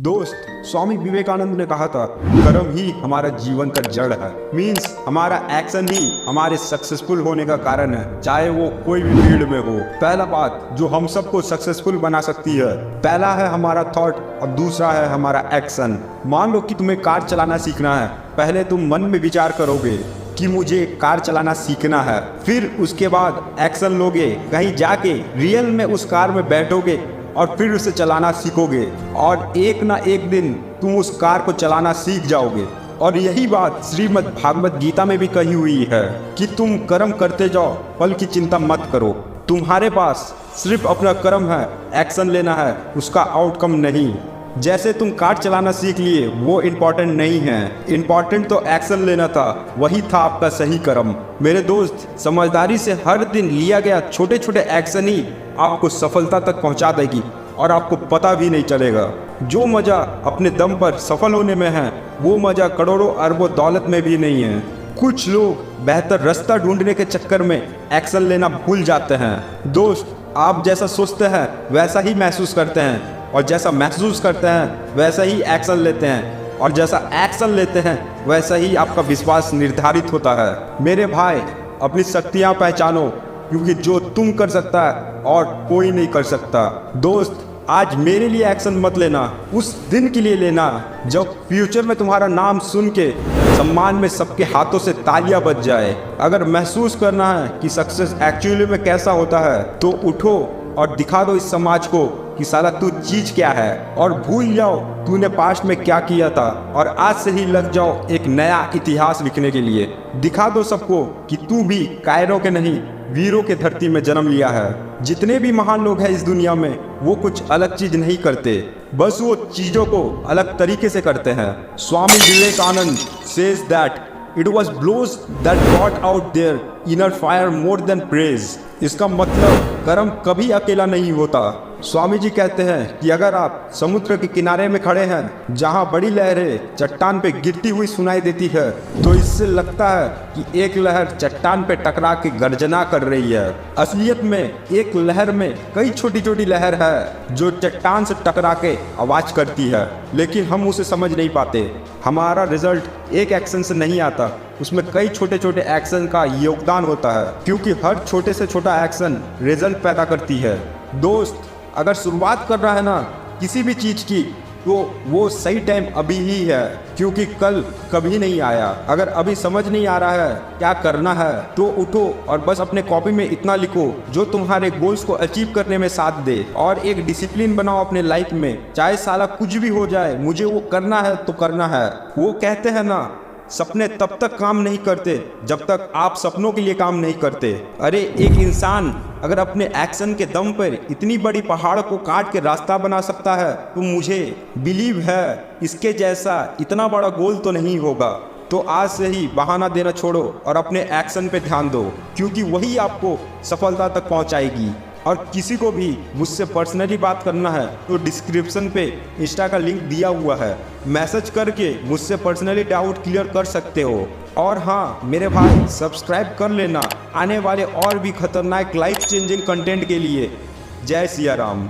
दोस्त, स्वामी विवेकानंद ने कहा था कर्म ही हमारा जीवन का जड़ है। मीन्स हमारा एक्शन ही हमारे सक्सेसफुल होने का कारण है, चाहे वो कोई भी फील्ड में हो। पहला बात जो हम सबको सक्सेसफुल बना सकती है, पहला है हमारा थॉट और दूसरा है हमारा एक्शन। मान लो कि तुम्हें कार चलाना सीखना है, पहले तुम मन में विचार करोगे कि मुझे कार चलाना सीखना है, फिर उसके बाद एक्शन लोगे, कहीं जाके रियल में उस कार में बैठोगे और फिर उसे चलाना सीखोगे और एक ना एक दिन तुम उस कार को चलाना सीख जाओगे। और यही बात श्रीमद् भागवत गीता में भी कही हुई है कि तुम कर्म करते जाओ, फल की चिंता मत करो। तुम्हारे पास सिर्फ अपना कर्म है, एक्शन लेना है, उसका आउटकम नहीं। जैसे तुम कार चलाना सीख लिए वो इम्पोर्टेंट नहीं है, इम्पोर्टेंट तो एक्शन लेना था, वही था आपका सही कर्म। मेरे दोस्त, समझदारी से हर दिन लिया गया छोटे छोटे एक्शन ही आपको सफलता तक पहुंचा देगी और आपको पता भी नहीं चलेगा। जो मज़ा अपने दम पर सफल होने में है, वो मज़ा करोड़ों अरबों दौलत में भी नहीं है। कुछ लोग बेहतर रास्ता ढूंढने के चक्कर में एक्शन लेना भूल जाते हैं। दोस्त, आप जैसा सोचते हैं वैसा ही महसूस करते हैं, और जैसा महसूस करते हैं वैसा ही एक्शन लेते हैं, और जैसा एक्शन लेते हैं वैसा ही आपका विश्वास निर्धारित होता है। मेरे भाई, अपनी शक्तियां पहचानो, क्योंकि जो तुम कर सकता है और कोई नहीं कर सकता। दोस्त, आज मेरे लिए एक्शन मत लेना, उस दिन के लिए लेना जब फ्यूचर में तुम्हारा नाम सुन के सम्मान में सबके हाथों से तालियां बज जाए। अगर महसूस करना है कि सक्सेस एक्चुअली में कैसा होता है, तो उठो और दिखा दो इस समाज को कि साला तू चीज क्या है, और भूल जाओ तूने पास्ट में क्या किया था और आज से ही लग जाओ एक नया इतिहास लिखने के लिए। दिखा दो सबको कि तू भी कायरों के नहीं, वीरों के धरती में जन्म लिया है। जितने भी महान लोग हैं इस दुनिया में, वो कुछ अलग चीज नहीं करते, बस वो चीजों को अलग तरीके से करते हैं। Swami Vivekananda says that it was blows that brought out their inner fire more than praise। इसका मतलब कर्म कभी अकेला नहीं होता। स्वामी जी कहते हैं कि अगर आप समुद्र के किनारे में खड़े हैं जहां बड़ी लहरें चट्टान पे गिरती हुई सुनाई देती है, तो इससे लगता है कि एक लहर चट्टान पे टकरा के गर्जना कर रही है। असलियत में एक लहर में कई छोटी छोटी लहर है जो चट्टान से टकरा के आवाज करती है, लेकिन हम उसे समझ नहीं पाते। हमारा रिजल्ट एक एक्शन से नहीं आता, उसमें कई छोटे छोटे एक्शन का योगदान होता है, क्योंकि हर छोटे से छोटा एक्शन रिजल्ट पैदा करती है। दोस्त, अगर शुरुआत कर रहा है ना किसी भी चीज़ की, तो वो सही टाइम अभी ही है, क्योंकि कल कभी नहीं आया। अगर अभी समझ नहीं आ रहा है क्या करना है, तो उठो और बस अपने कॉपी में इतना लिखो जो तुम्हारे गोल्स को अचीव करने में साथ दे, और एक डिसिप्लिन बनाओ अपने लाइफ में। चाहे साला कुछ भी हो जाए, मुझे वो करना है तो करना है। वो कहते हैं ना, सपने तब तक काम नहीं करते जब तक आप सपनों के लिए काम नहीं करते। अरे, एक इंसान अगर अपने एक्शन के दम पर इतनी बड़ी पहाड़ को काट के रास्ता बना सकता है, तो मुझे बिलीव है इसके जैसा इतना बड़ा गोल तो नहीं होगा। तो आज से ही बहाना देना छोड़ो और अपने एक्शन पे ध्यान दो, क्योंकि वही आपको सफलता तक पहुंचाएगी। और किसी को भी मुझसे पर्सनली बात करना है तो डिस्क्रिप्शन पे इंस्टा का लिंक दिया हुआ है, मैसेज करके मुझसे पर्सनली डाउट क्लियर कर सकते हो। और हाँ मेरे भाई, सब्सक्राइब कर लेना आने वाले और भी खतरनाक लाइफ चेंजिंग कंटेंट के लिए। जय सिया राम।